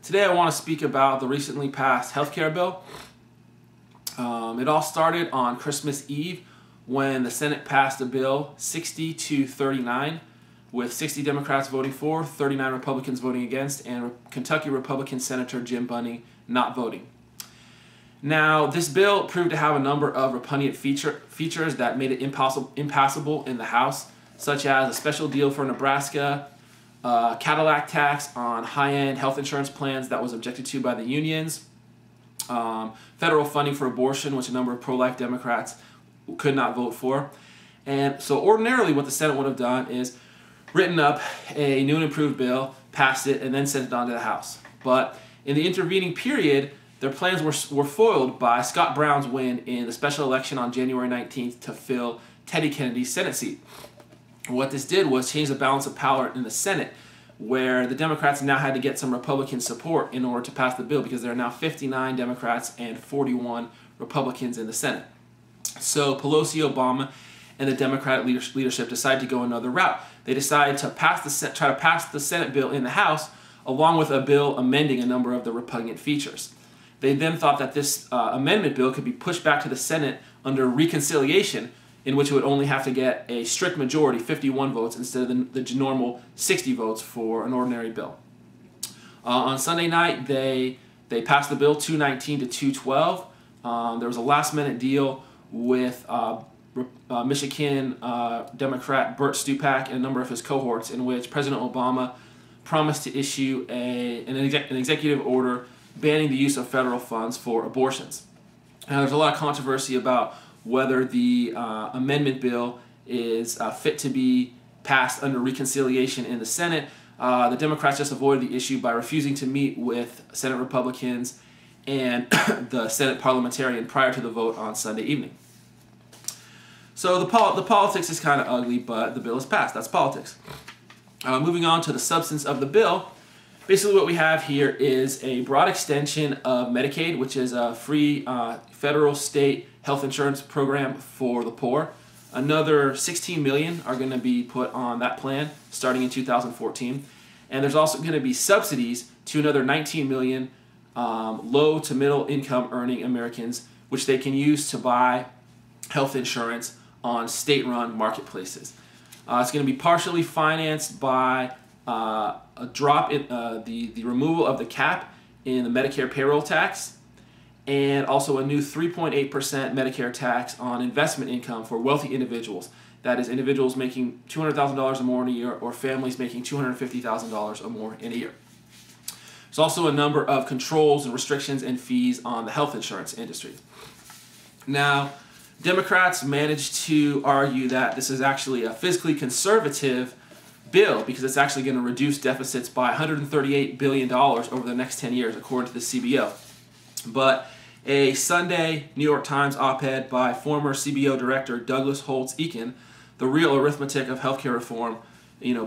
Today I want to speak about the recently passed healthcare bill. It all started on Christmas Eve when the Senate passed a bill 60-39, with 60 Democrats voting for, 39 Republicans voting against, and Kentucky Republican Senator Jim Bunning not voting. Now, this bill proved to have a number of repugnant features that made it impassable in the House, such as a special deal for Nebraska, Cadillac tax on high-end health insurance plans that was objected to by the unions, federal funding for abortion, which a number of pro-life Democrats could not vote for. And so ordinarily what the Senate would have done is written up a new and improved bill, passed it, and then sent it on to the House. But in the intervening period, their plans were foiled by Scott Brown's win in the special election on January 19th to fill Teddy Kennedy's Senate seat. What this did was change the balance of power in the Senate, where the Democrats now had to get some Republican support in order to pass the bill, because there are now 59 Democrats and 41 Republicans in the Senate. So Pelosi, Obama, and the Democratic leadership decided to go another route. They decided to try to pass the Senate bill in the House, along with a bill amending a number of the repugnant features. They then thought that this amendment bill could be pushed back to the Senate under reconciliation, in which it would only have to get a strict majority, 51 votes, instead of the normal 60 votes for an ordinary bill. On Sunday night, they passed the bill 219 to 212. There was a last-minute deal with Michigan Democrat Bert Stupak and a number of his cohorts, in which President Obama promised to issue an executive order banning the use of federal funds for abortions. Now, there's a lot of controversy about whether the amendment bill is fit to be passed under reconciliation in the Senate. The Democrats just avoided the issue by refusing to meet with Senate Republicans and the Senate parliamentarian prior to the vote on Sunday evening. So the politics is kind of ugly, but the bill is passed. That's politics. Moving on to the substance of the bill, basically what we have here is a broad extension of Medicaid, which is a free federal, state health insurance program for the poor. Another 16 million are going to be put on that plan starting in 2014. And there's also going to be subsidies to another 19 million low to middle income earning Americans, which they can use to buy health insurance on state-run marketplaces. It's going to be partially financed by a drop in the removal of the cap in the Medicare payroll tax, and also a new 3.8% Medicare tax on investment income for wealthy individuals. That is, individuals making $200,000 or more in a year, or families making $250,000 or more in a year. There's also a number of controls and restrictions and fees on the health insurance industry. Now, Democrats managed to argue that this is actually a fiscally conservative bill, because it's actually going to reduce deficits by $138 billion over the next 10 years, according to the CBO. But a Sunday New York Times op-ed by former CBO director Douglas Holtz-Eakin, The Real Arithmetic of Healthcare Reform,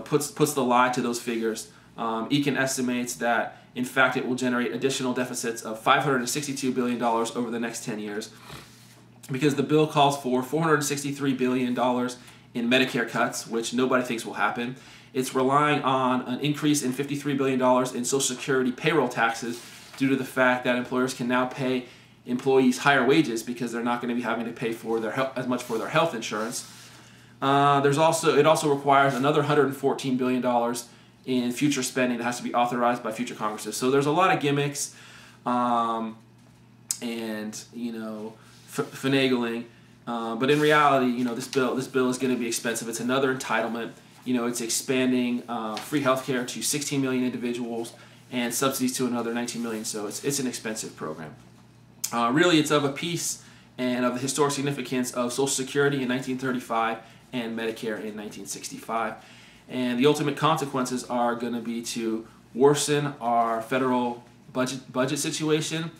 puts the lie to those figures. Eakin estimates that, in fact, it will generate additional deficits of $562 billion over the next 10 years, because the bill calls for $463 billion in Medicare cuts, which nobody thinks will happen. It's relying on an increase in $53 billion in Social Security payroll taxes due to the fact that employers can now pay employees higher wages because they're not going to be having to pay for as much for their health insurance. It also requires another $114 billion in future spending that has to be authorized by future Congresses. So there's a lot of gimmicks and finagling. But in reality, this bill is going to be expensive. It's another entitlement. It's expanding free healthcare to 16 million individuals and subsidies to another 19 million. So it's an expensive program. Really, it's of a piece and of the historic significance of Social Security in 1935 and Medicare in 1965. And the ultimate consequences are going to be to worsen our federal budget situation,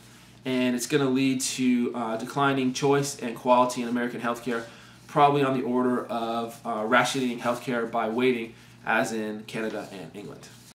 and it's going to lead to declining choice and quality in American healthcare, probably on the order of rationing healthcare by weighting, as in Canada and England.